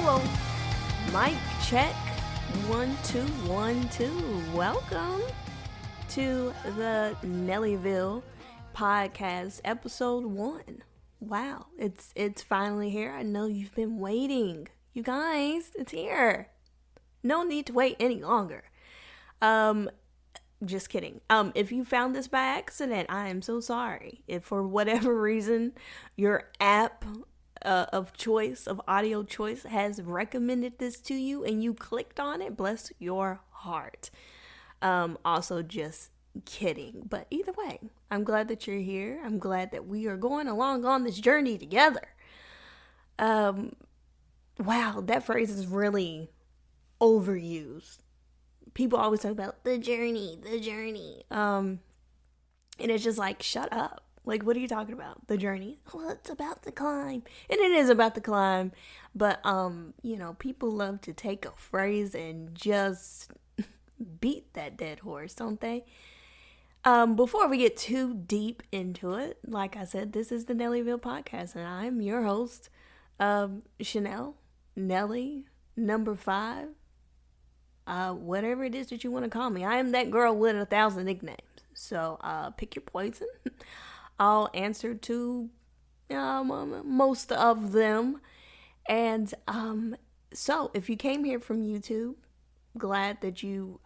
Hello, mic check, 1 2 1 2. Welcome to the Nellyville podcast, episode 1. Wow, it's finally here. I know you've been waiting. You guys, it's here. No need to wait any longer. Just kidding. If you found this by accident, I am so sorry. If for whatever reason your app of choice, of audio choice, has recommended this to you and you clicked on it, bless your heart. Also just kidding. But either way, I'm glad that you're here. I'm glad that we are going along on this journey together. Wow, that phrase is really overused. People always talk about the journey. And it's just like, shut up. Like, what are you talking about? The journey? Well, it's about the climb. And it is about the climb. But, people love to take a phrase and just beat that dead horse, don't they? Before we get too deep into it, like I said, this is the Nellyville podcast. And I'm your host, Chanel, Nelly, number 5. Whatever it is that you want to call me. I am that girl with 1,000 nicknames. So, pick your poison. I'll answer to most of them. And so, if you came here from YouTube, glad that you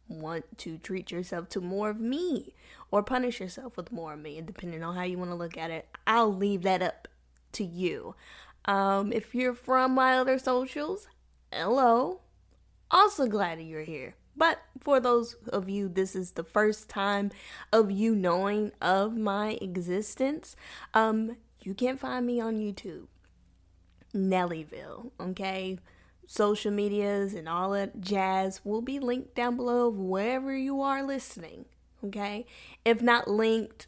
want to treat yourself to more of me or punish yourself with more of me. And depending on how you want to look at it, I'll leave that up to you. If you're from my other socials, hello. Also glad that you're here. But for those of you, this is the first time of you knowing of my existence. You can find me on YouTube. Nellyville, okay? Social medias and all that jazz will be linked down below wherever you are listening, okay? If not linked,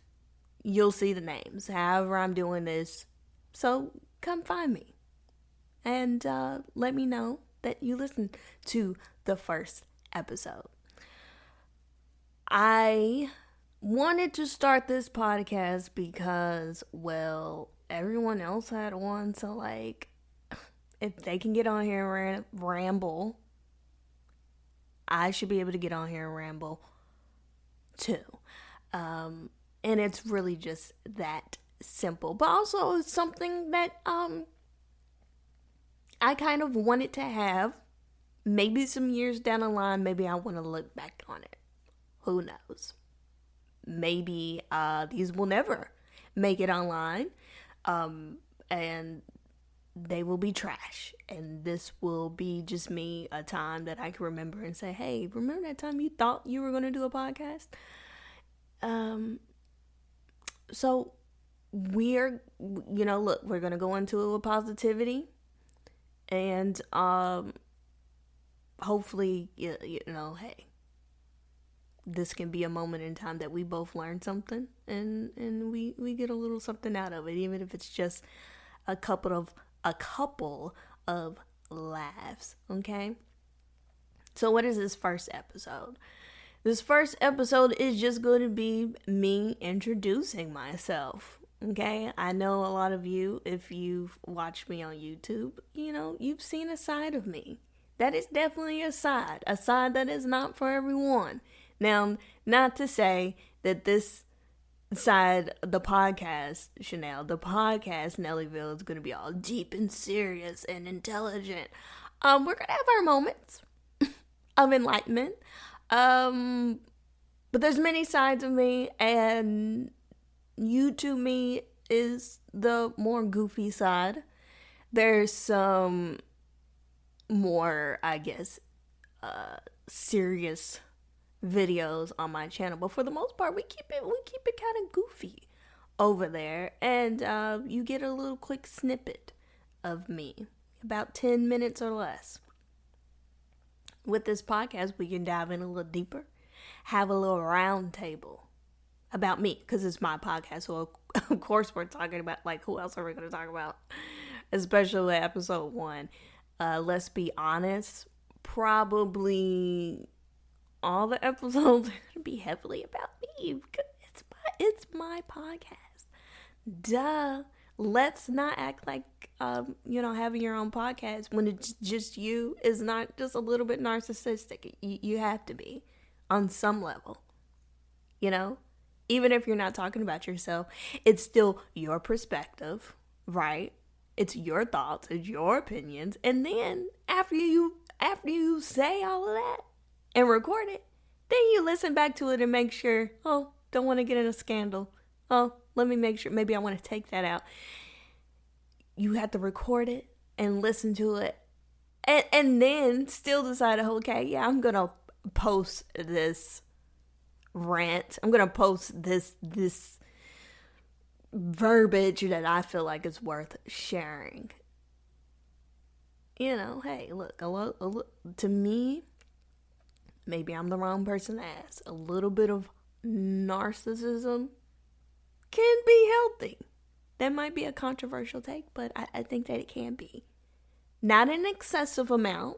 you'll see the names. However I'm doing this. So come find me. And let me know that you listened to the first episode. I wanted to start this podcast because, well, everyone else had one, so like, if they can get on here and ramble, I should be able to get on here and ramble too. And it's really just that simple, but also it's something that I kind of wanted to have. Maybe some years down the line, maybe I want to look back on it. Who knows? Maybe these will never make it online. And they will be trash. And this will be just me, a time that I can remember and say, hey, remember that time you thought you were going to do a podcast? So we're going to go into it with positivity. And hopefully, hey, this can be a moment in time that we both learn something and we get a little something out of it, even if it's just a couple of laughs, okay? So what is this first episode? This first episode is just going to be me introducing myself. Okay, I know a lot of you, if you've watched me on YouTube, you've seen a side of me. That is definitely a side that is not for everyone. Now, not to say that this side, the podcast, Chanel, the podcast Nellyville is going to be all deep and serious and intelligent. We're going to have our moments of enlightenment. But there's many sides of me, and YouTube me is the more goofy side. There's some more, I guess, serious videos on my channel, but for the most part, we keep it kind of goofy over there, and you get a little quick snippet of me, about 10 minutes or less. With this podcast, we can dive in a little deeper, have a little round table about me, because it's my podcast, so of course we're talking about, like, who else are we going to talk about, especially episode 1. Let's be honest, probably all the episodes are going to be heavily about me, because it's my podcast. Duh. Let's not act like having your own podcast when it's just you is not just a little bit narcissistic. You have to be on some level, you know? Even if you're not talking about yourself, it's still your perspective, right? It's your thoughts, it's your opinions. And then after you say all of that and record it, then you listen back to it and make sure, oh, don't want to get in a scandal. Oh, let me make sure, maybe I want to take that out. You have to record it and listen to it and then still decide, okay, yeah, I'm going to post this rant. I'm going to post this verbiage that I feel like is worth sharing. Hey, look, to me, maybe I'm the wrong person to ask. A little bit of narcissism can be healthy. That might be a controversial take, but I think that it can be. Not an excessive amount.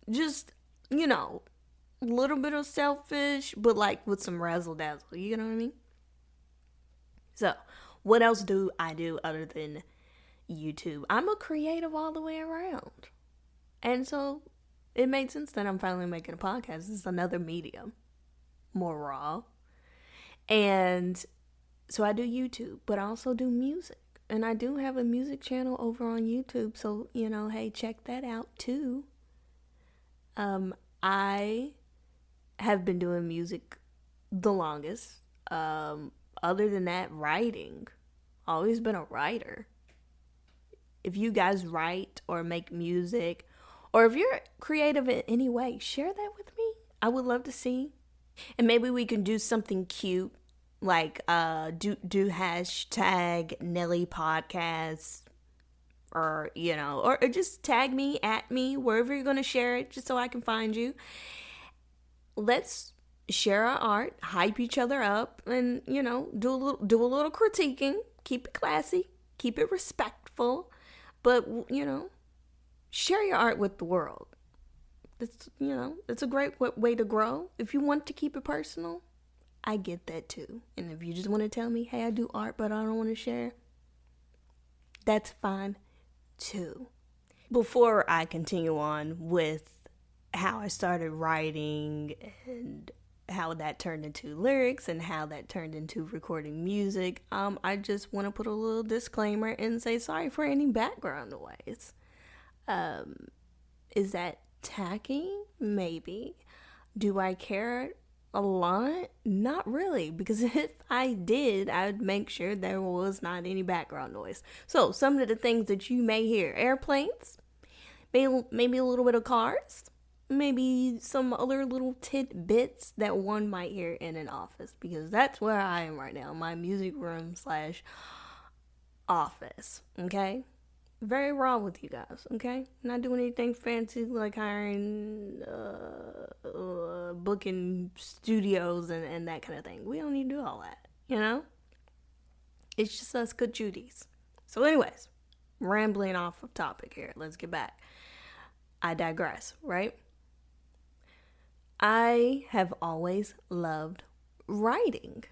Just, a little bit of selfish, but like with some razzle dazzle. You know what I mean? So, what else do I do other than YouTube? I'm a creative all the way around. And so, it made sense that I'm finally making a podcast. It's another medium. More raw. And so I do YouTube, but I also do music. And I do have a music channel over on YouTube. So, hey, check that out too. I have been doing music the longest. Other than that, writing. Always been a writer. If you guys write or make music, or if you're creative in any way, share that with me. I would love to see. And maybe we can do something cute. Like do hashtag Nelly Podcast, or or just tag me, at me, wherever you're gonna share it, just so I can find you. Let's share our art, hype each other up, and do a little critiquing. Keep it classy, keep it respectful, but share your art with the world. It's a great way to grow. If you want to keep it personal, I get that too. And if you just want to tell me, hey, I do art, but I don't want to share, that's fine too. Before I continue on with how I started writing and how that turned into lyrics and how that turned into recording music, I just want to put a little disclaimer and say sorry for any background noise. Is that tacky? Maybe. Do I care a lot? Not really, because if I did, I'd make sure there was not any background noise. So some of the things that you may hear: airplanes, maybe a little bit of cars, maybe some other little tidbits that one might hear in an office, because that's where I am right now, my music room / office. Okay, very raw with you guys. Okay, not doing anything fancy like hiring booking studios and that kind of thing. We don't need to do all that, It's just us good Judies. So anyways, rambling off of topic here. Let's get back. I digress, right? I have always loved writing.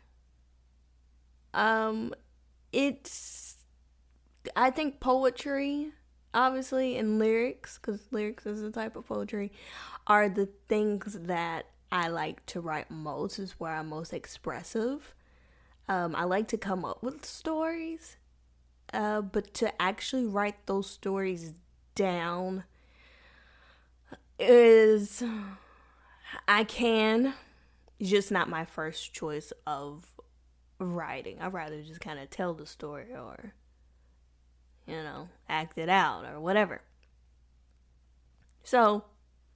I think poetry, obviously, and lyrics, because lyrics is a type of poetry, are the things that I like to write most, is where I'm most expressive. I like to come up with stories, but to actually write those stories down is, I can, just not my first choice of writing. I'd rather just kind of tell the story or, act it out or whatever. So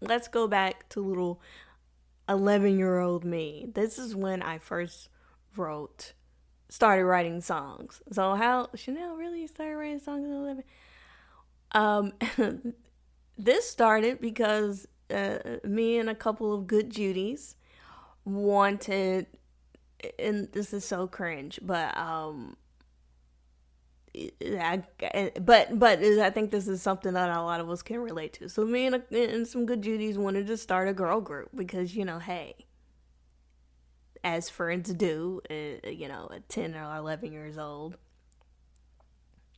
let's go back to little 11-year-old me. This is when I first started writing songs. So how Chanel really started writing songs at 11? This started because me and a couple of good Judies wanted, and this is so cringe, but I think this is something that a lot of us can relate to. So me and some good Judies wanted to start a girl group because, hey, as friends do, at 10 or 11 years old.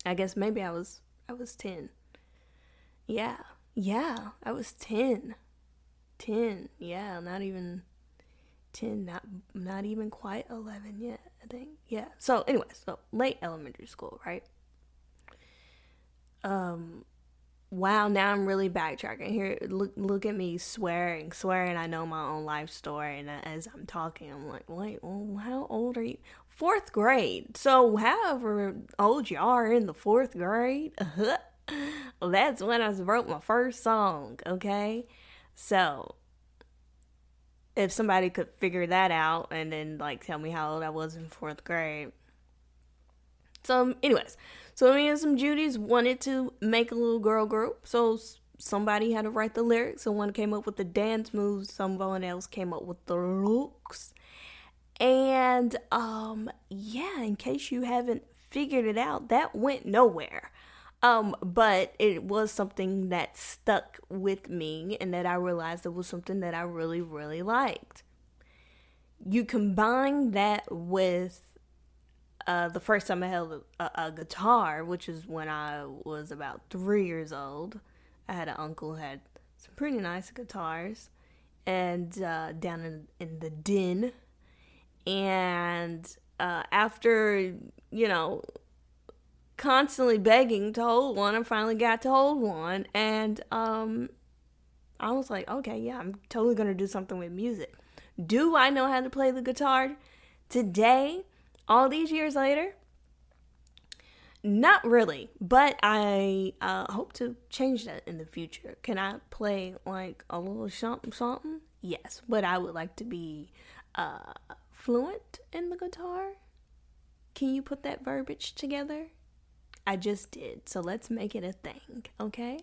I guess maybe I was 10. Yeah. Yeah, I was 10. 10. Yeah, not even 10, not even quite 11 yet, I think. Yeah. So anyway, so late elementary school, right? Um wow, now I'm really backtracking here. Look at me swearing I know my own life story, and as I'm talking I'm like, wait, well, how old are you? Fourth grade. So however old you are in the fourth grade, well, that's when I wrote my first song, okay? So if somebody could figure that out and then like tell me how old I was in fourth grade. So, anyways, so me and some Judies wanted to make a little girl group. So somebody had to write the lyrics. Someone came up with the dance moves. Someone else came up with the looks. And yeah, in case you haven't figured it out, that went nowhere. But it was something that stuck with me and that I realized it was something that I really, really liked. You combine that with the first time I held a guitar, which is when I was about 3 years old. I had an uncle who had some pretty nice guitars, and down in the den. And after, constantly begging to hold one, I finally got to hold one. And I was like, okay, yeah, I'm totally going to do something with music. Do I know how to play the guitar today, all these years later? Not really, but I hope to change that in the future. Can I play like a little something, something? Yes, but I would like to be fluent in the guitar. Can you put that verbiage together? I just did, so let's make it a thing, okay?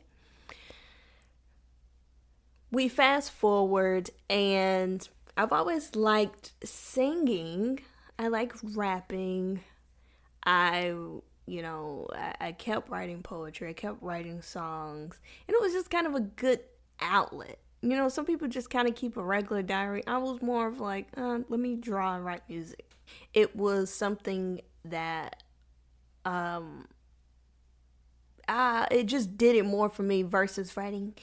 We fast forward, and I've always liked singing. I like rapping. I kept writing poetry. I kept writing songs. And it was just kind of a good outlet. Some people just kind of keep a regular diary. I was more of like, let me draw and write music. It was something that, it just did it more for me versus writing,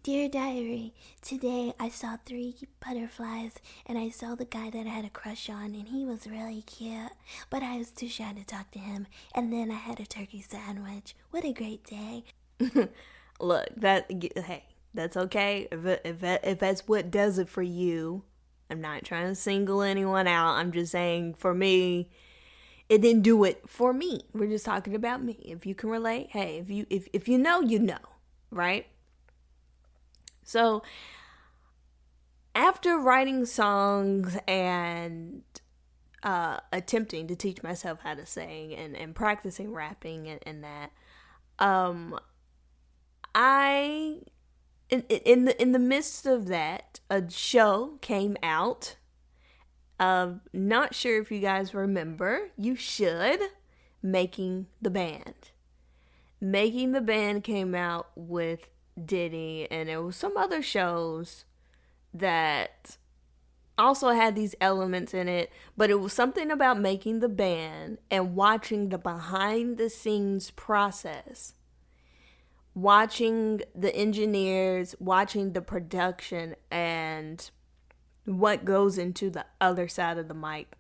"Dear Diary, today I saw 3 butterflies and I saw the guy that I had a crush on and he was really cute, but I was too shy to talk to him, and then I had a turkey sandwich. What a great day." Look, hey, that's okay. If that's what does it for you, I'm not trying to single anyone out. I'm just saying for me, it didn't do it for me. We're just talking about me. If you can relate, hey, if you know, you know, right? So after writing songs and attempting to teach myself how to sing and practicing rapping and that, I in the midst of that, a show came out. Not sure if you guys remember. You should. Making the Band. Making the Band came out with Diddy, and there was some other shows that also had these elements in it, but it was something about Making the Band and watching the behind the scenes process, watching the engineers, watching the production, and what goes into the other side of the mic,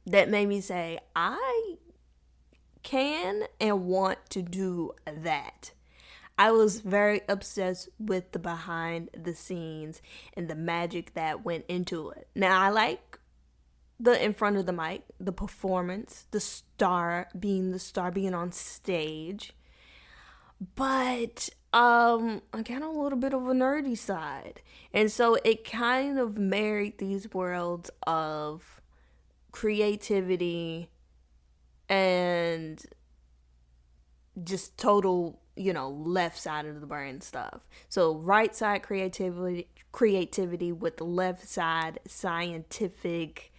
that made me say, I can and want to do that. I was very obsessed with the behind the scenes and the magic that went into it. Now, I like the in front of the mic, the performance, the star, being on stage. But I got a little bit of a nerdy side. And so it kind of married these worlds of creativity and just total, left side of the brain stuff. So right side creativity with the left side scientific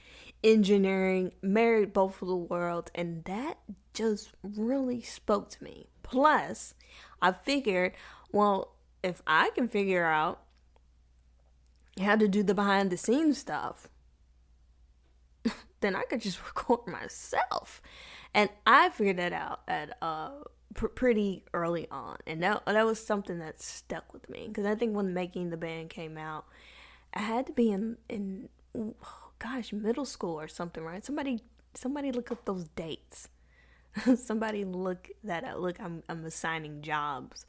engineering, married both of the worlds, and that just really spoke to me. Plus, I figured, well, if I can figure out how to do the behind the scenes stuff, then I could just record myself. And I figured that out at pretty early on, and that was something that stuck with me, because I think when Making the Band came out, I had to be in middle school or something, right? Somebody look up those dates. Somebody look that up. Look, I'm assigning jobs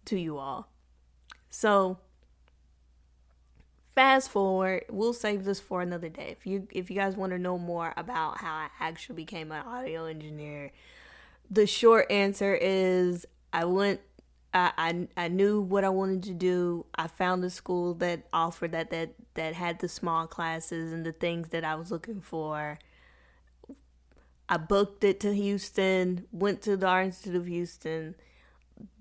to you all. So fast forward, we'll save this for another day. If you guys want to know more about how I actually became an audio engineer, the short answer is I knew what I wanted to do. I found a school that offered that had the small classes and the things that I was looking for. I booked it to Houston, went to the Art Institute of Houston,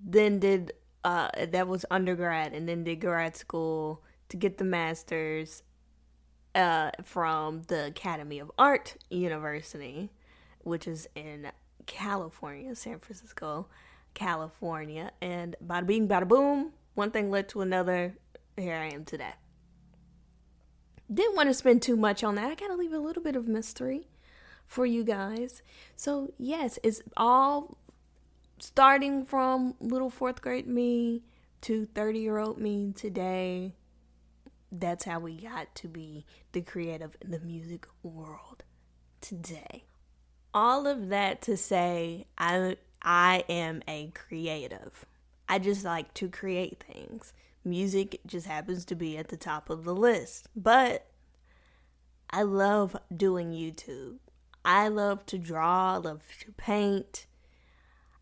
then did that was undergrad, and then did grad school to get the master's from the Academy of Art University, which is in California, San Francisco, California. And bada bing, bada boom, one thing led to another. Here I am today. Didn't want to spend too much on that. I gotta leave a little bit of mystery for you guys. So yes, it's all starting from little 4th grade me to 30-year-old me today. That's how we got to be the creative in the music world today. All of that to say, I am a creative. I just like to create things. Music just happens to be at the top of the list. But I love doing YouTube. I love to draw, I love to paint.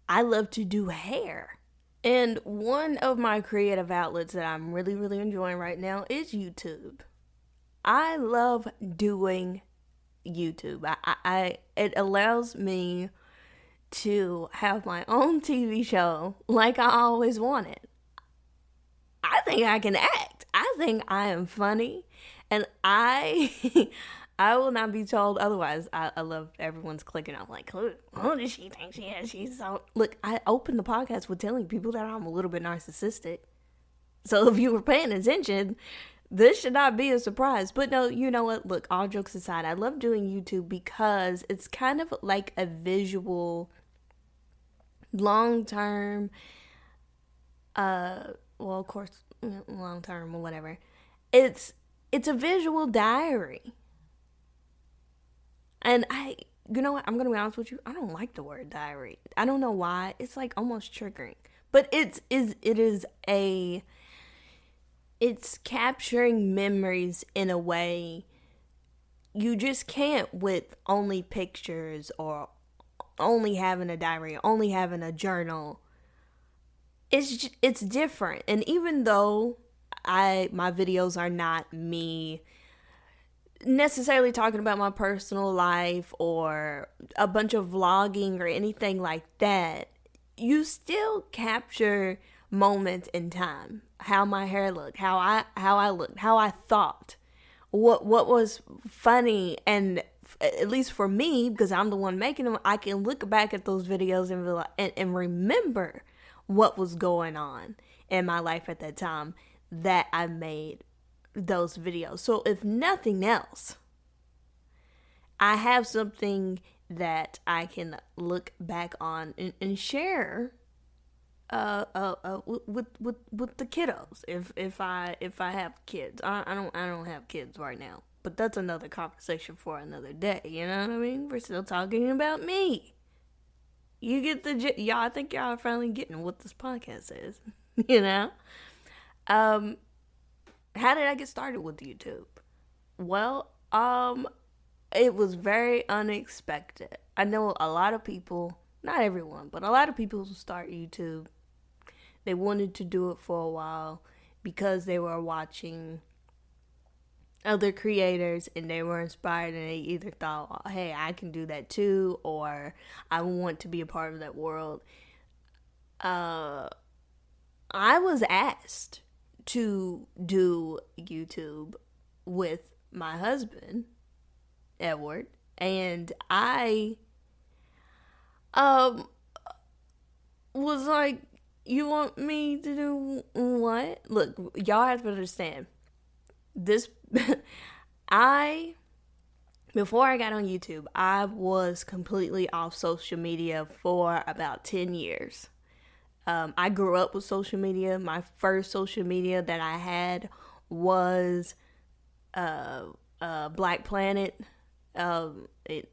I love to do hair. And one of my creative outlets that I'm really, really enjoying right now is YouTube. I love doing YouTube. It allows me to have my own TV show like I always wanted. I think I can act. I think I am funny, and I will not be told otherwise. I love everyone's clicking out like, who does she think she is? She's so... Look, I opened the podcast with telling people that I'm a little bit narcissistic. So if you were paying attention, this should not be a surprise. But no, you know what? Look, all jokes aside, I love doing YouTube because it's kind of like a visual, long-term, well, of course, long-term or whatever. It's a visual diary. And you know what? I'm going to be honest with you. I don't like the word diary. I don't know why. It's like almost triggering. But it's capturing memories in a way you just can't with only pictures or only having a diary, only having a journal. It's different. And even though my videos are not me necessarily talking about my personal life or a bunch of vlogging or anything like that, you still capture moments in time. How my hair looked, how I looked, how I thought, what was funny, and at least for me, because I'm the one making them, I can look back at those videos and be like, and remember what was going on in my life at that time that I made those videos. So if nothing else, I have something that I can look back on and share with the kiddos if I have kids. I don't have kids right now, but that's another conversation for another day. You know what I mean? We're still talking about me. You get y'all. I think y'all are finally getting what this podcast is. You know. How did I get started with YouTube? Well, it was very unexpected. I know a lot of people, not everyone, but a lot of people who start YouTube, they wanted to do it for a while because they were watching other creators and they were inspired, and they either thought, oh, hey, I can do that too, or I want to be a part of that world. I was asked to do YouTube with my husband, Edward, and I was like, you want me to do what? Look, y'all have to understand this. Before I got on YouTube, I was completely off social media for about 10 years. I grew up with social media. My first social media that I had was Black Planet. It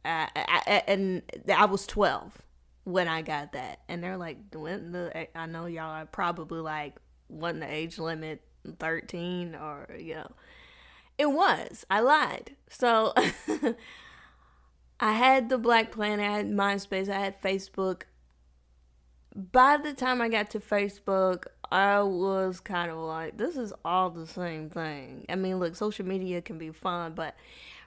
and I was 12 when I got that, and they're like, I know y'all are probably like, wasn't the age limit 13, or it was. I lied. So I had the Black Planet, I had MySpace, I had Facebook. By the time I got to Facebook, I was kind of like, this is all the same thing. I mean, look, social media can be fun, but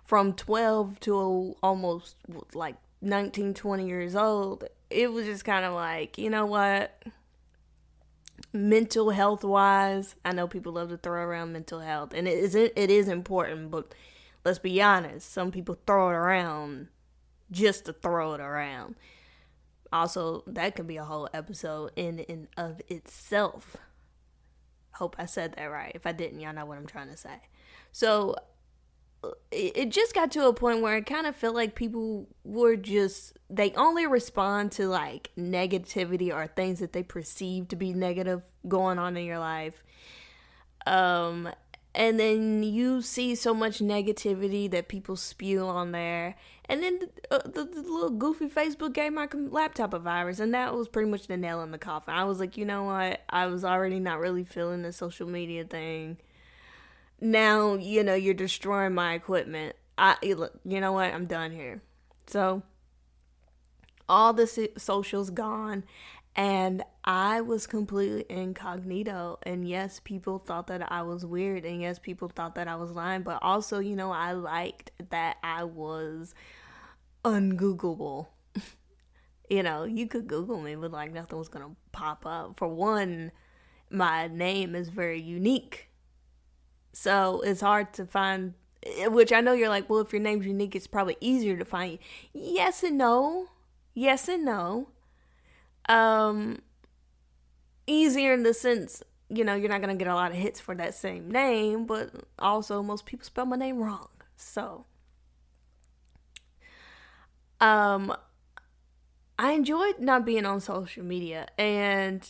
from 12 to almost like 19, 20 years old, it was just kind of like, you know what? Mental health wise, I know people love to throw around mental health, and it is important, but let's be honest, some people throw it around just to throw it around. Also, that could be a whole episode in and of itself. Hope I said that right. If I didn't, y'all know what I'm trying to say. So it just got to a point where I kind of felt like people were they only respond to like negativity or things that they perceive to be negative going on in your life. And then you see so much negativity that people spew on there. And then the little goofy Facebook gave my laptop a virus, and that was pretty much the nail in the coffin. I was like, you know what? I was already not really feeling the social media thing. Now, you're destroying my equipment. You know what? I'm done here. So, all the socials gone, and I was completely incognito. And yes, people thought that I was weird, and yes, people thought that I was lying. But also, I liked that I was ungoogleable. You could Google me, but like nothing was gonna pop up. For one, my name is very unique. So it's hard to find, which I know you're like, well, if your name's unique, it's probably easier to find you. Yes and no. Yes and no. Easier in the sense, you're not going to get a lot of hits for that same name, but also most people spell my name wrong. So, I enjoyed not being on social media, and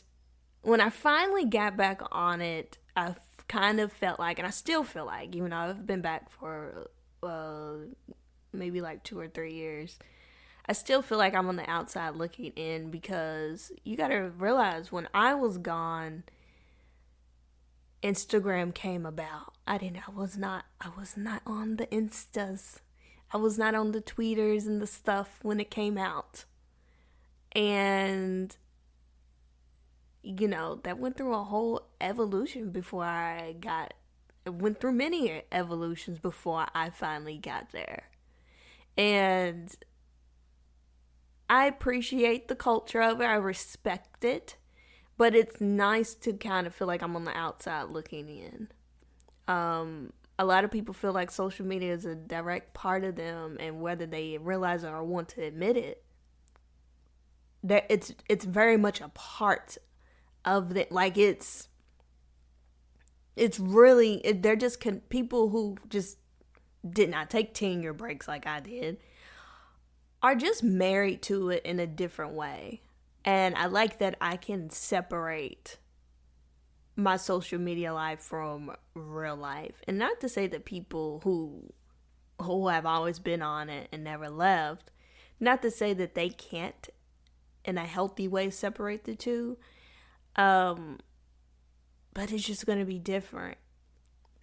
when I finally got back on it, I kind of felt like, and I still feel like, even though I've been back for maybe like 2 or 3 years, I still feel like I'm on the outside looking in, because you gotta realize when I was gone, Instagram came about. I was not on the Instas. I was not on the tweeters and the stuff when it came out. And that went through a whole evolution before it went through many evolutions before I finally got there. And I appreciate the culture of it. I respect it. But it's nice to kind of feel like I'm on the outside looking in. A lot of people feel like social media is a direct part of them, and whether they realize it or want to admit it, that it's very much a part of it. Like it's really, they're just people who just did not take 10-year breaks like I did, are just married to it in a different way. And I like that I can separate my social media life from real life. And not to say that people who have always been on it and never left, not to say that they can't in a healthy way separate the two. But it's just going to be different.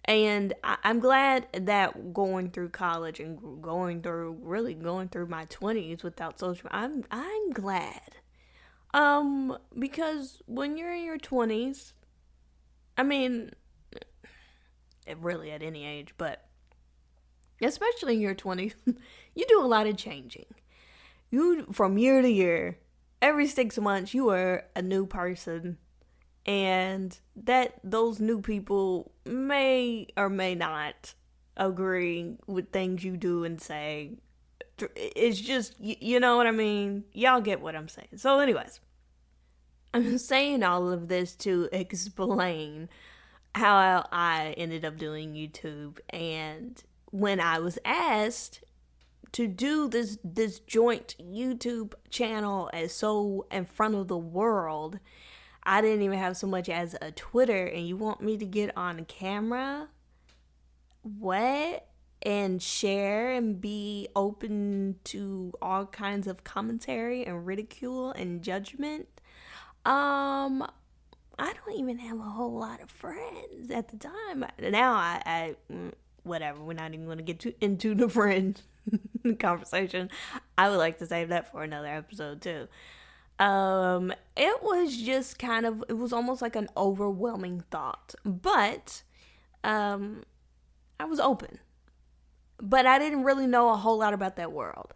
And I'm glad that going through college and going through my 20s without social, I'm glad. Because when you're in your 20s, I mean, really at any age, but especially in your 20s, you do a lot of changing. From year to year, every 6 months, you are a new person. And that those new people may or may not agree with things you do and say. It's just, you know what I mean? Y'all get what I'm saying. So anyways, I'm saying all of this to explain how I ended up doing YouTube. And when I was asked, to do this joint YouTube channel as so in front of the world. I didn't even have so much as a Twitter, and you want me to get on camera? What? And share and be open to all kinds of commentary and ridicule and judgment. I don't even have a whole lot of friends at the time. Now I whatever. We're not even going to get into the friend conversation. I would like to save that for another episode too. It was just it was almost like an overwhelming thought, but I was open, but I didn't really know a whole lot about that world.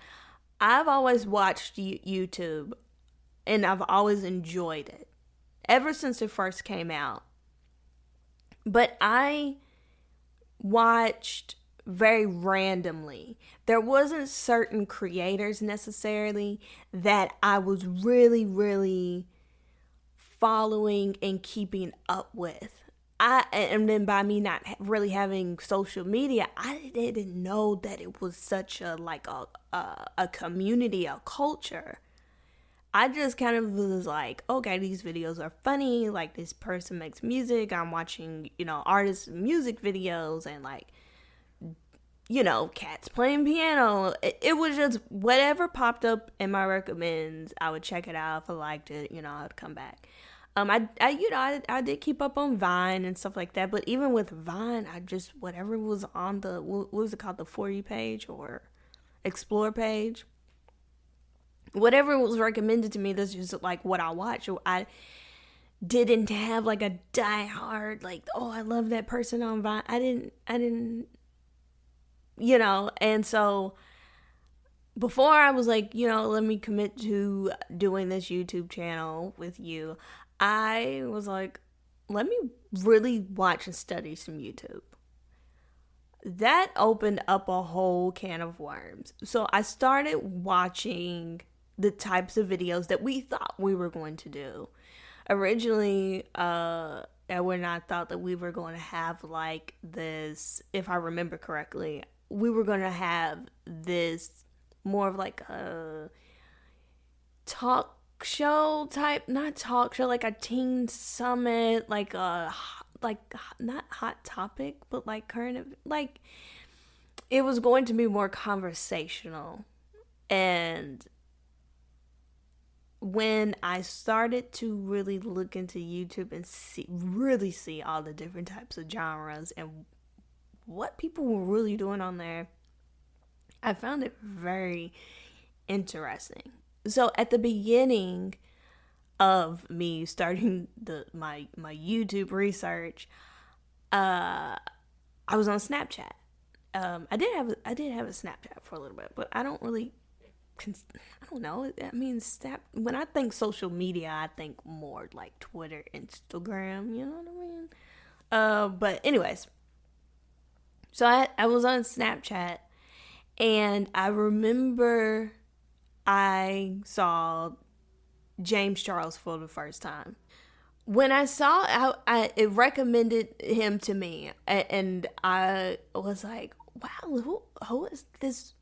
I've always watched YouTube, and I've always enjoyed it ever since it first came out. But I watched very randomly. There wasn't certain creators necessarily that I was really, really following and keeping up with. And then by me not really having social media, I didn't know that it was such a community, a culture. I just kind of was like, okay, these videos are funny. Like, this person makes music. I'm watching, artists' music videos and cats playing piano. It was just whatever popped up in my recommends. I would check it out. If I liked it, I would come back. I did keep up on Vine and stuff like that. But even with Vine, I just, whatever was on what was it called? The For You page or Explore page. Whatever was recommended to me, that's just like what I watch. I didn't have like a diehard, I love that person on Vine. I didn't, and so before I was like, let me commit to doing this YouTube channel with you, I was like, let me really watch and study some YouTube. That opened up a whole can of worms. So I started watching the types of videos that we thought we were going to do. Originally, when I thought that we were going to have like this, if I remember correctly, we were going to have this more of like a talk show type, not talk show, like a teen summit, like not hot topic, but like current, like it was going to be more conversational. And when I started to really look into YouTube and really see all the different types of genres and what people were really doing on there, I found it very interesting. So at the beginning of me starting my YouTube research, I was on Snapchat. I did have a Snapchat for a little bit, but I don't know. I mean, when I think social media, I think more like Twitter, Instagram, you know what I mean? But anyways, so I was on Snapchat, and I remember I saw James Charles for the first time. When I saw it recommended him to me, and I was like, wow, who is this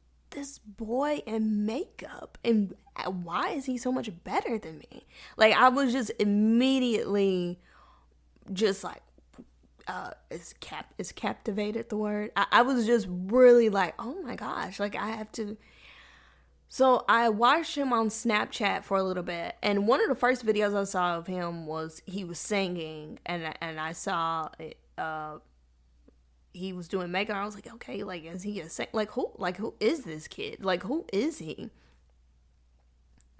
boy in makeup, and why is he so much better than me? Like, I was just immediately just like, is captivated the word? I was just really like, oh my gosh, like I have to. So I watched him on Snapchat for a little bit, and one of the first videos I saw of him was he was singing, and I saw he was doing makeup. I was like, okay, like, is he a singer? Who is this kid? Like, who is he?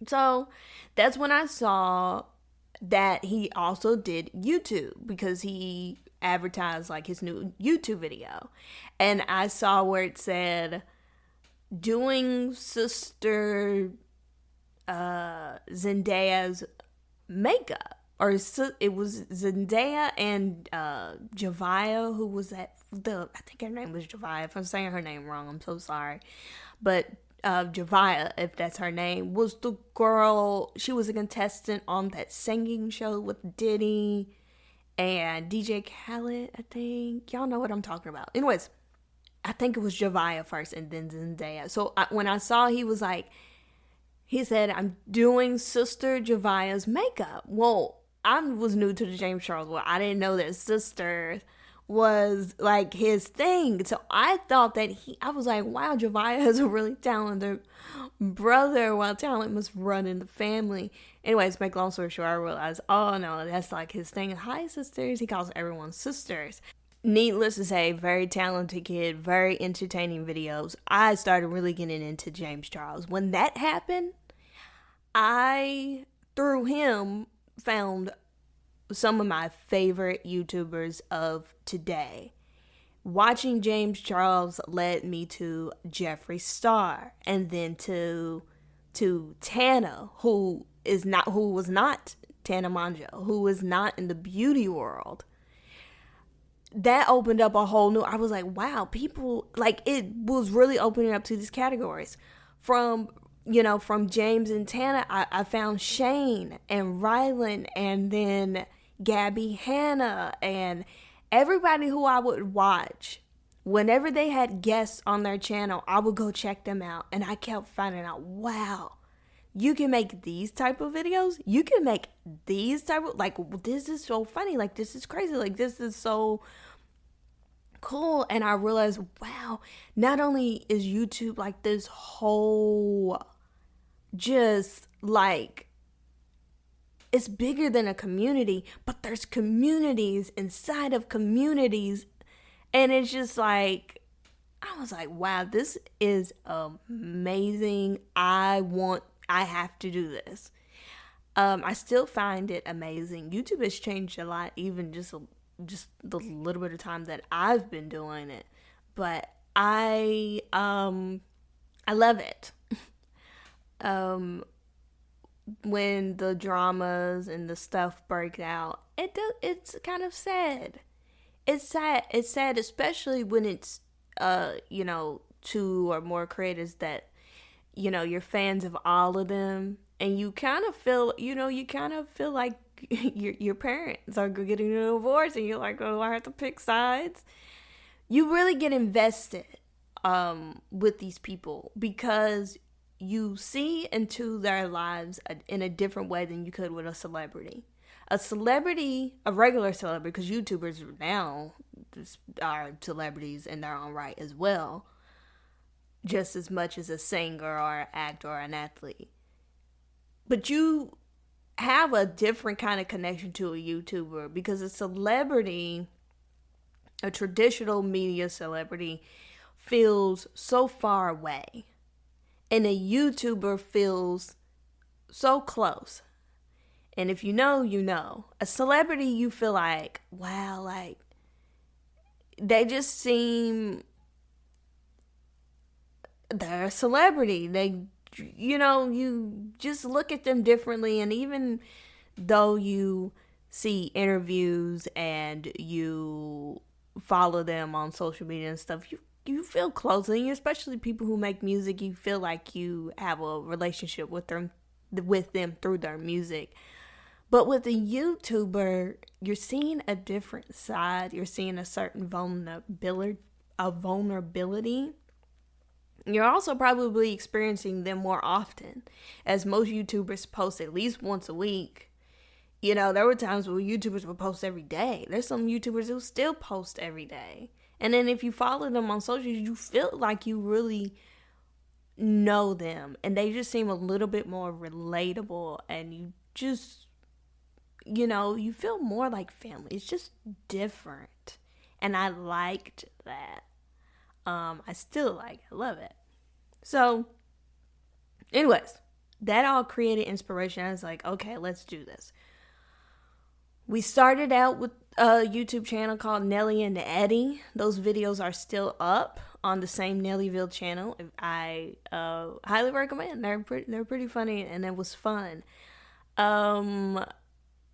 So that's when I saw that he also did YouTube, because he advertised like his new YouTube video, and I saw where it said doing sister Zendaya's makeup, or it was Zendaya and Javia, who was I think her name was Javia. If I'm saying her name wrong, I'm so sorry, but Javia, if that's her name, was the girl. She was a contestant on that singing show with Diddy and DJ Khaled, I think. Y'all know what I'm talking about. Anyways, I think it was Javaya first and then Zendaya. So when I saw he said, I'm doing Sister Javaya's makeup. Well, I was new to the James Charles world. I didn't know that Sister was like his thing. So I thought that I was like, wow, Javaya is a really talented brother while talent must run in the family. Anyways, make long story short, I realized, oh no, that's like his thing. Hi, sisters. He calls everyone sisters. Needless to say, very talented kid, very entertaining videos. I started really getting into James Charles. When that happened, I, through him, found some of my favorite YouTubers of today. Watching James Charles led me to Jeffree Star, and then to Tana, who was not Tana Mongeau, who was not in the beauty world. That opened up a whole new, I was like, wow, people, like, it was really opening up to these categories. From James and Tana, I found Shane and Rylan, and then Gabby Hanna, and everybody who I would watch. Whenever they had guests on their channel, I would go check them out, and I kept finding out, wow, you can make these type of videos. You can make these type of, like, this is so funny. Like, this is crazy. Like, this is so cool. And I realized, wow, not only is YouTube like this whole, just like, it's bigger than a community, but there's communities inside of communities. And it's just like, I was like, wow, this is amazing. I have to do this. I still find it amazing. YouTube has changed a lot, even just the little bit of time that I've been doing it. But I love it. When the dramas and the stuff break out, it's kind of sad. It's sad, especially when it's two or more creators that you're fans of all of them, and you kind of feel like your parents are getting a divorce, and you're like, oh, I have to pick sides. You really get invested with these people because you see into their lives in a different way than you could with a celebrity. A regular celebrity, because YouTubers now are celebrities in their own right as well, just as much as a singer or an actor or an athlete. But you have a different kind of connection to a YouTuber, because a celebrity, a traditional media celebrity, feels so far away. And a YouTuber feels so close. And if you know, you know. A celebrity, you feel like, wow, like, they just seem, they're a celebrity. They, you just look at them differently. And even though you see interviews and you follow them on social media and stuff, you feel close. And especially people who make music, you feel like you have a relationship with them through their music. But with a YouTuber, you're seeing a different side. You're seeing a certain vulnerability. You're also probably experiencing them more often, as most YouTubers post at least once a week. There were times where YouTubers would post every day. There's some YouTubers who still post every day. And then if you follow them on social, you feel like you really know them. And they just seem a little bit more relatable. And you just, you feel more like family. It's just different. And I liked that. I still like it. I love it. So, anyways, that all created inspiration. I was like, okay, let's do this. We started out with a YouTube channel called Nelly and Eddie. Those videos are still up on the same Nellyville channel. I highly recommend. They're pretty funny, and it was fun.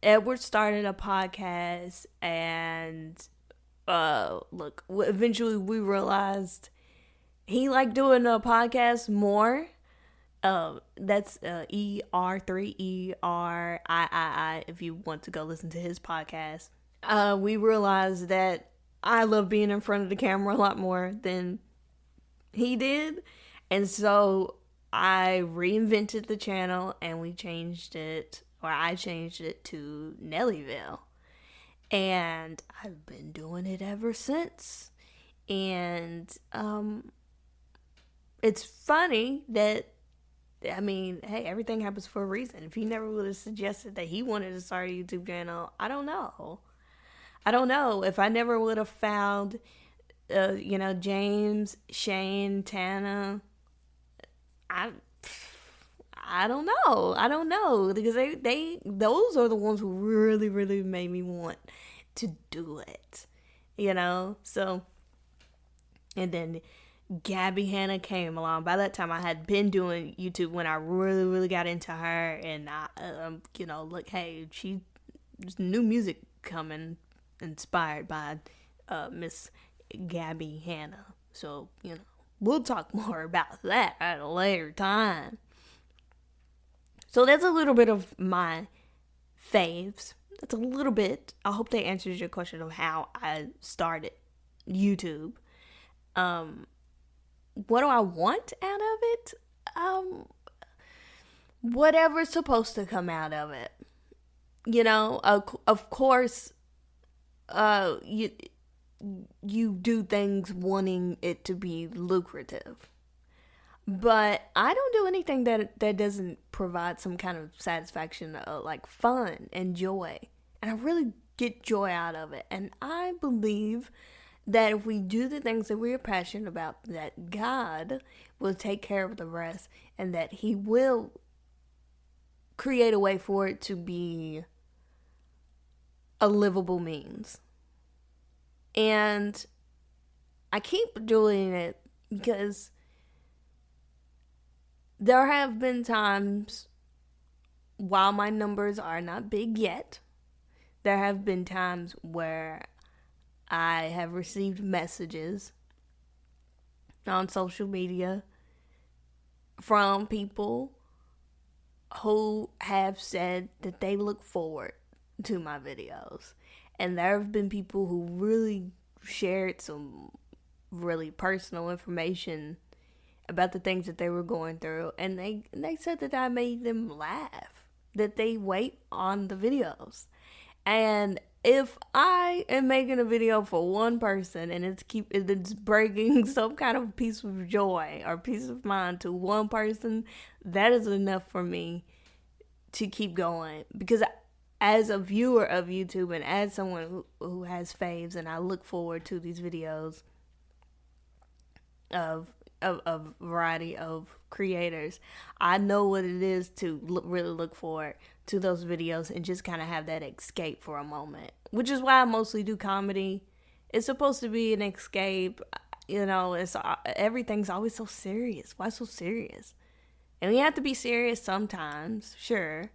Edward started a podcast, and eventually we realized he liked doing a podcast more. That's ER3ERII if you want to go listen to his podcast. We realized that I love being in front of the camera a lot more than he did. And so I reinvented the channel and I changed it to Nellyville. And I've been doing it ever since. And it's funny that, I mean, hey, everything happens for a reason. If he never would have suggested that he wanted to start a YouTube channel, I don't know. I don't know. If I never would have found, James, Shane, Tana, I I don't know. I don't know because they those are the ones who really really made me want to do it. So and then Gabby Hanna came along. By that time, I had been doing YouTube when I really really got into her, and I look, hey, she there's new music coming inspired by Miss Gabby Hanna. So we'll talk more about that at a later time. So that's a little bit of my faves. That's a little bit. I hope that answers your question of how I started YouTube. What do I want out of it? Whatever's supposed to come out of it. Of course, you do things wanting it to be lucrative. But I don't do anything that doesn't provide some kind of satisfaction, like fun and joy. And I really get joy out of it. And I believe that if we do the things that we are passionate about, that God will take care of the rest and that He will create a way for it to be a livable means. And I keep doing it because there have been times, while my numbers are not big yet, there have been times where I have received messages on social media from people who have said that they look forward to my videos. And there have been people who really shared some really personal information about the things that they were going through, and they said that I made them laugh, that they wait on the videos. And if I am making a video for one person and it's bringing some kind of piece of joy or peace of mind to one person, that is enough for me to keep going. Because as a viewer of YouTube and as someone who has faves, and I look forward to these videos of a variety of creators, I know what it is to really look forward to those videos and just kind of have that escape for a moment, which is why I mostly do comedy. It's supposed to be an escape. It's everything's always so serious. Why so serious? And we have to be serious sometimes, sure,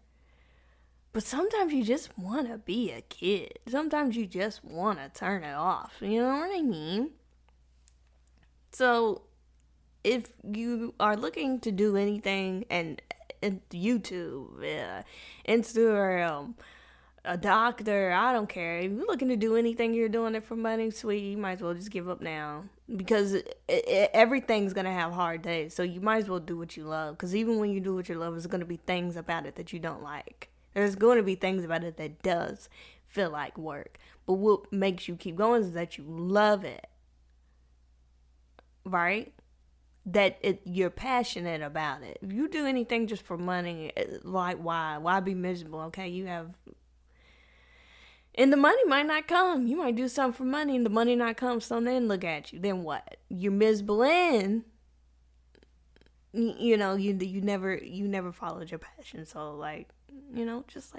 but sometimes you just want to be a kid. Sometimes you just want to turn it off. You know what I mean? So if you are looking to do anything, and YouTube, Instagram, a doctor, I don't care. If you're looking to do anything, you're doing it for money, sweetie, you might as well just give up now. Because everything's going to have hard days. So you might as well do what you love. Because even when you do what you love, there's going to be things about it that you don't like. There's going to be things about it that does feel like work. But what makes you keep going is that you love it. Right? That you're passionate about it. If you do anything just for money, like why be miserable? Okay, and the money might not come. You might do something for money and the money not come. So then look at you. Then what? You're miserable, and you never followed your passion. So just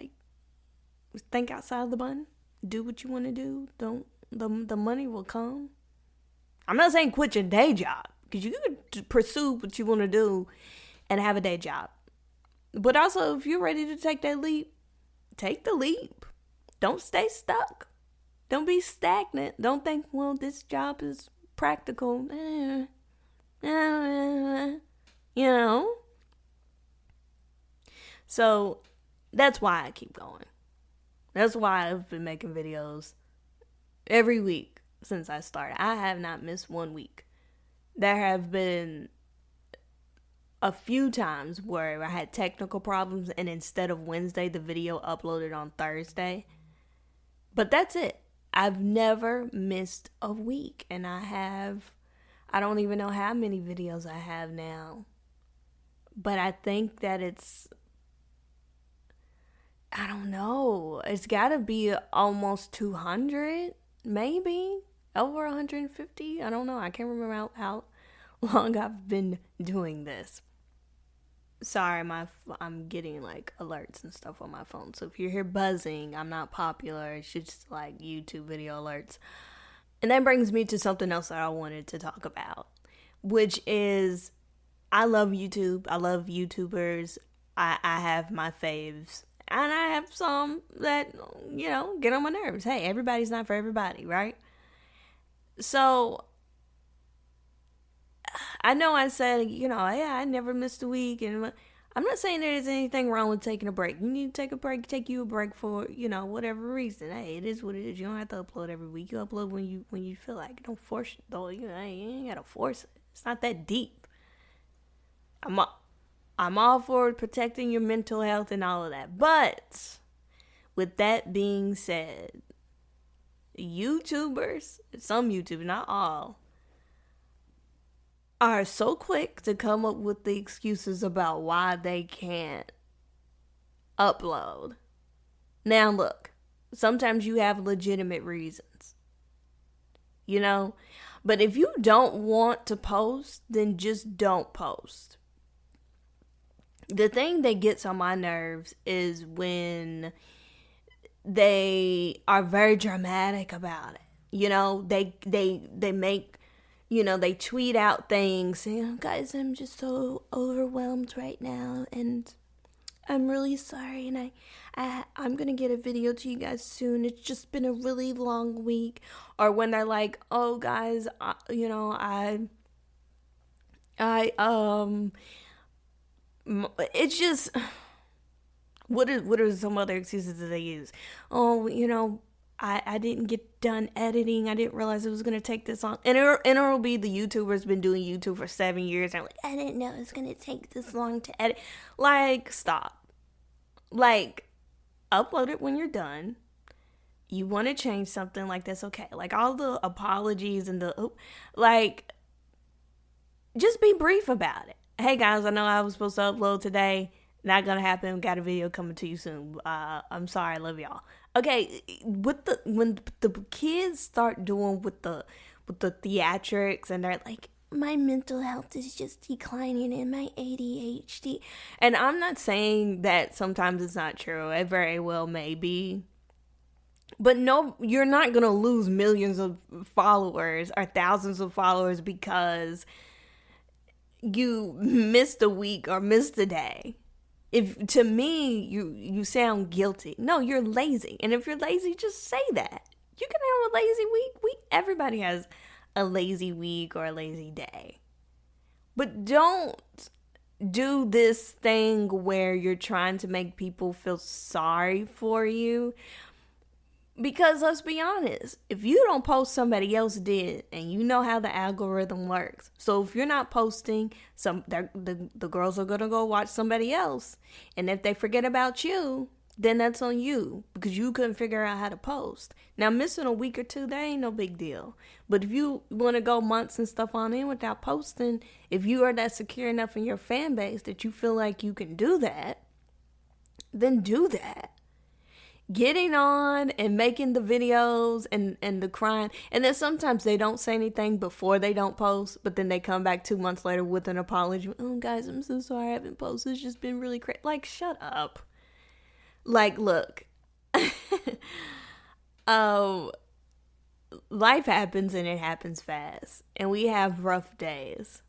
think outside the button. Do what you want to do. Don't the money will come. I'm not saying quit your day job, because you can pursue what you want to do and have a day job. But also, if you're ready to take that leap, take the leap. Don't stay stuck. Don't be stagnant. Don't think, well, this job is practical. So that's why I keep going. That's why I've been making videos every week since I started. I have not missed one week there have been a few times where I had technical problems and instead of Wednesday, the video uploaded on Thursday. But that's it. I've never missed a week, and I don't even know how many videos I have now. But I think that I don't know. It's got to be almost 200, maybe over 150. I don't know. I can't remember how long I've been doing this. Sorry, I'm getting like alerts and stuff on my phone. So if you hear buzzing, I'm not popular. It's just like YouTube video alerts. And that brings me to something else that I wanted to talk about, which is I love YouTube. I love YouTubers. I have my faves. And I have some that, get on my nerves. Hey, everybody's not for everybody, right? So I know I said, yeah, I never missed a week. And I'm not saying there's anything wrong with taking a break. You need to take a break, take you a break for, whatever reason. Hey, it is what it is. You don't have to upload every week. You upload when you feel like it. Don't force it, though. You ain't got to force it. It's not that deep. I'm all for protecting your mental health and all of that. But with that being said, YouTubers, some YouTubers, not all, are so quick to come up with the excuses about why they can't upload. Now, look, sometimes you have legitimate reasons, but if you don't want to post, then just don't post. The thing that gets on my nerves is when they are very dramatic about it. They make, they tweet out things saying, guys, I'm just so overwhelmed right now and I'm really sorry, and I'm gonna get a video to you guys soon. It's just been a really long week. Or when they're like, oh guys, it's just, what are some other excuses that they use? Oh, I didn't get done editing. I didn't realize it was going to take this long. And it'll be the YouTuber's been doing YouTube for 7 years. And I'm like, I didn't know it was going to take this long to edit. Like, stop. Like, upload it when you're done. You want to change something, like, that's okay. Like, all the apologies and just be brief about it. Hey, guys, I know I was supposed to upload today. Not gonna happen. Got a video coming to you soon. I'm sorry. I love y'all. Okay, when the kids start doing with the theatrics and they're like, my mental health is just declining and my ADHD. And I'm not saying that sometimes it's not true. It very well may be. But no, you're not gonna lose millions of followers or thousands of followers because you missed a week or missed a day. If to me you sound guilty. No, you're lazy. And if you're lazy, just say that. You can have a lazy week. Everybody has a lazy week or a lazy day. But don't do this thing where you're trying to make people feel sorry for you. Because let's be honest, if you don't post, somebody else did, and you know how the algorithm works. So if you're not posting, the girls are gonna go watch somebody else, and if they forget about you, then that's on you because you couldn't figure out how to post. Now, missing a week or two, that ain't no big deal. But if you want to go months and stuff on in without posting, if you are that secure enough in your fan base that you feel like you can do that, then do that. Getting on and making the videos and the crying. And then sometimes they don't say anything before they don't post, but then they come back 2 months later with an apology. Oh, guys, I'm so sorry I haven't posted. It's just been really crazy. Like, shut up. Like, look. Life happens and it happens fast. And we have rough days.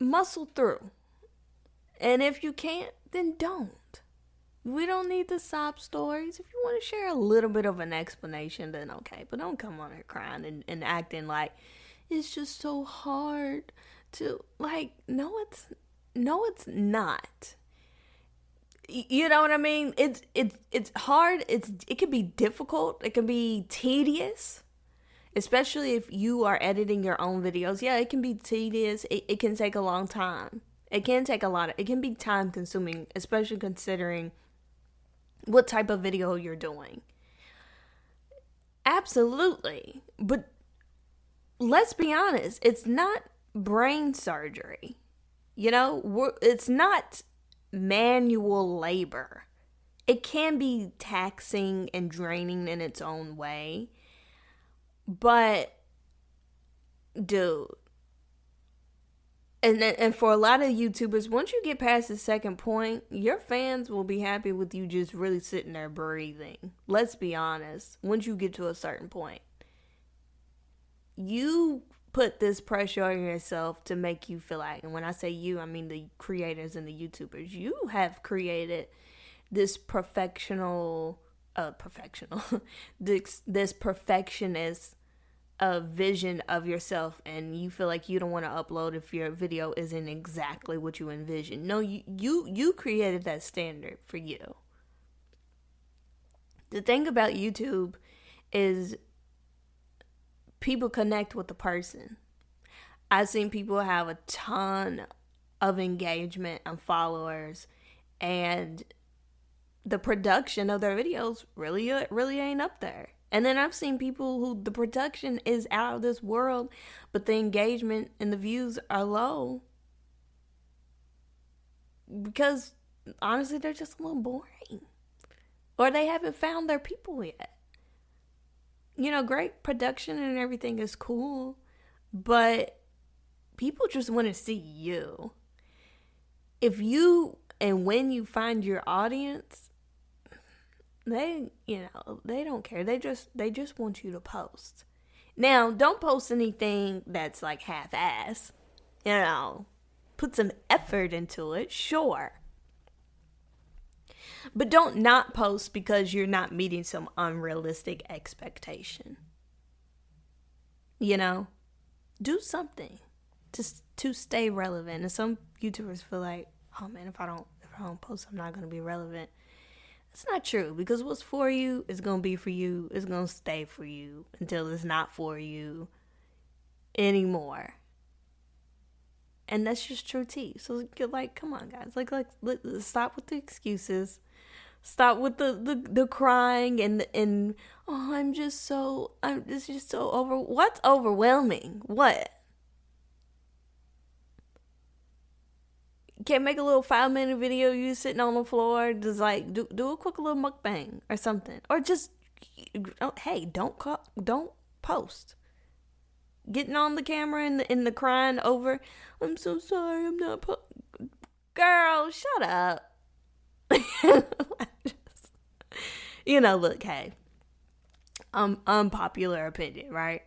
Muscle through. And if you can't, then don't. We don't need the sob stories. If you want to share a little bit of an explanation, then okay. But don't come on here crying and acting like it's just so hard to, like, no, it's not. You know what I mean? It's hard. It can be difficult. It can be tedious. especially if you are editing your own videos. Yeah, it can be tedious. It can take a long time. It can take it can be time consuming, especially considering what type of video you're doing. Absolutely. But let's be honest, it's not brain surgery. It's not manual labor. It can be taxing and draining in its own way. But, dude, and for a lot of YouTubers, once you get past the second point, your fans will be happy with you just really sitting there breathing. Let's be honest. Once you get to a certain point, you put this pressure on yourself to make you feel like, and when I say you, I mean the creators and the YouTubers, you have created this this perfectionist vision of yourself, and you feel like you don't want to upload if your video isn't exactly what you envision. No, you created that standard for you. The thing about YouTube is people connect with the person. I've seen people have a ton of engagement and followers, and the production of their videos really ain't up there. And then I've seen people who the production is out of this world, but the engagement and the views are low because honestly they're just a little boring, or they haven't found their people yet. Great production and everything is cool, but people just want to see you. If you and when you find your audience, they don't care. They just want you to post. Now, don't post anything that's like half-ass. Put some effort into it, sure. But don't not post because you're not meeting some unrealistic expectation. Do something to stay relevant. And some YouTubers feel like, oh man, if I don't post, I'm not going to be relevant. It's not true, because what's for you is going to be for you. It's going to stay for you until it's not for you anymore. And that's just true tea. So come on, guys. Let's stop with the excuses. Stop with the crying and oh, it's just so what's overwhelming? What? Can't make a little 5-minute video you sitting on the floor, just do a quick little mukbang or something, or just hey, don't post. Getting on the camera and the crying over, I'm so sorry, I'm not girl, shut up. Look, hey, unpopular opinion, right?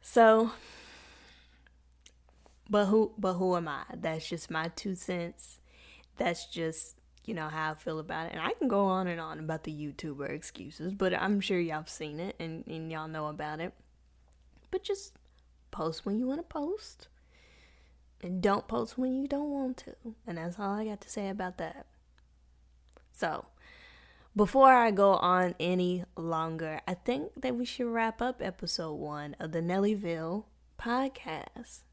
So. But who am I? That's just my 2 cents. That's just, how I feel about it. And I can go on and on about the YouTuber excuses, but I'm sure y'all have seen it and y'all know about it. But just post when you want to post. And don't post when you don't want to. And that's all I got to say about that. So, before I go on any longer, I think that we should wrap up episode 1 of the Nellyville podcast.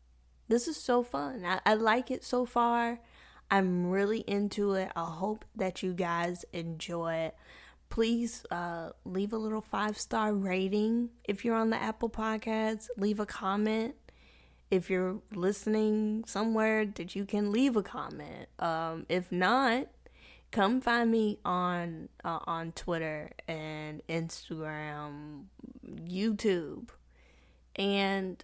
This is so fun. I like it so far. I'm really into it. I hope that you guys enjoy it. Please leave a little 5-star rating if you're on the Apple Podcasts. Leave a comment if you're listening somewhere that you can leave a comment. If not, come find me on Twitter and Instagram, YouTube, and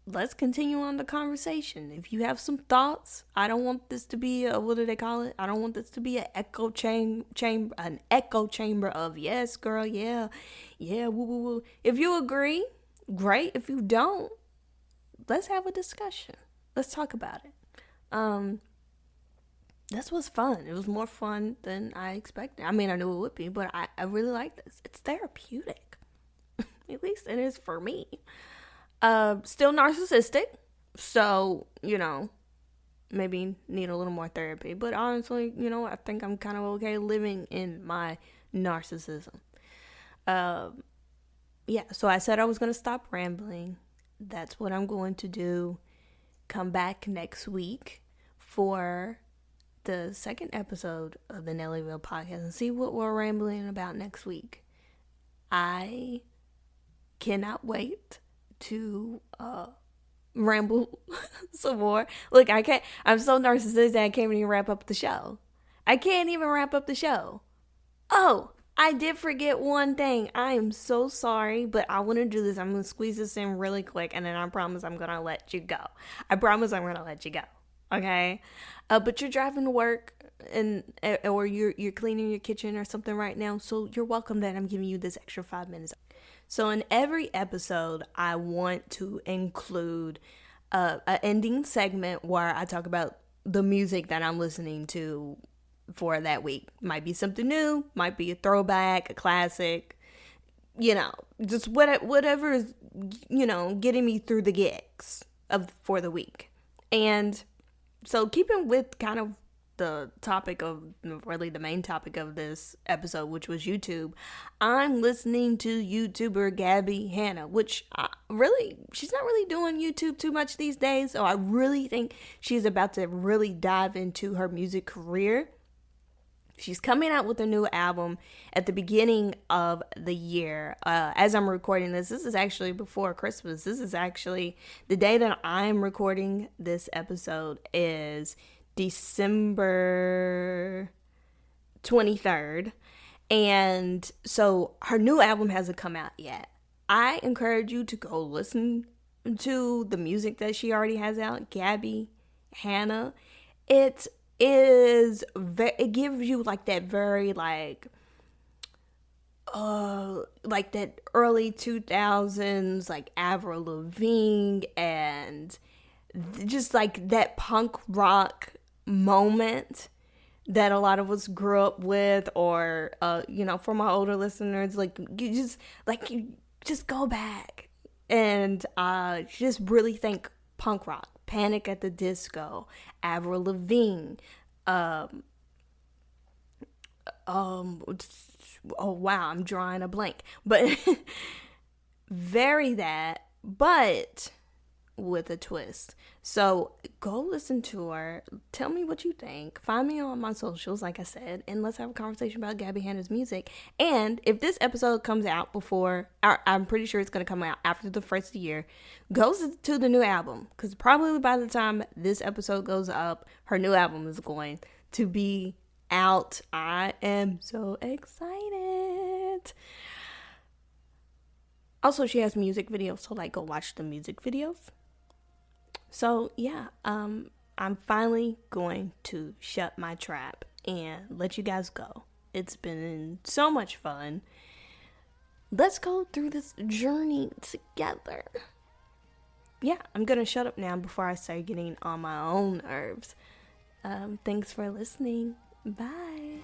let's continue on the conversation. If you have some thoughts, I don't want this to be what do they call it? I don't want this to be an echo chamber of yes, girl, yeah, woo, woo, woo. If you agree, great. If you don't, let's have a discussion. Let's talk about it. This was fun. It was more fun than I expected. I mean, I knew it would be, but I really like this. It's therapeutic. At least it is for me. Still narcissistic, so maybe need a little more therapy, but honestly, I think I'm kind of okay living in my narcissism. yeah, so I said I was going to stop rambling. That's what I'm going to do. Come back next week for the second episode of the Nellyville podcast and see what we're rambling about next week. I cannot wait to ramble some more. Look, I can't. I'm so narcissistic. I can't even wrap up the show. I can't even wrap up the show. Oh, I did forget one thing. I am so sorry, but I want to do this. I'm going to squeeze this in really quick, and then I promise I'm going to let you go. I promise I'm going to let you go. Okay? But you're driving to work, and or you're cleaning your kitchen or something right now, so you're welcome that I'm giving you this extra 5 minutes. So in every episode, I want to include an ending segment where I talk about the music that I'm listening to for that week. Might be something new, might be a throwback, a classic, just whatever is, getting me through the gigs for the week. And so keeping with kind of the topic of, really the main topic of this episode, which was YouTube, I'm listening to YouTuber Gabby Hanna, which she's not really doing YouTube too much these days. So I really think she's about to really dive into her music career. She's coming out with a new album at the beginning of the year. As I'm recording this is actually before Christmas. This is actually the day that I'm recording this episode is December 23rd. And so her new album hasn't come out yet. I encourage you to go listen to the music that she already has out, Gabby Hanna. It gives you like that very like that early 2000s like Avril Lavigne and just like that punk rock moment that a lot of us grew up with, or for my older listeners, you just go back and just really think punk rock, Panic at the Disco, Avril Lavigne, oh wow, I'm drawing a blank, but very that, but with a twist. So go listen to her. Tell me what you think. Find me on my socials, like I said, and let's have a conversation about Gabby Hanna's music. And if this episode comes out before, I'm pretty sure it's going to come out after the first of the year, go to the new album, because probably by the time this episode goes up, her new album is going to be out. I am so excited. Also, she has music videos, so go watch the music videos. So yeah, I'm finally going to shut my trap and let you guys go. It's been so much fun. Let's go through this journey together. Yeah, I'm gonna shut up now before I start getting on my own nerves. Thanks for listening. Bye.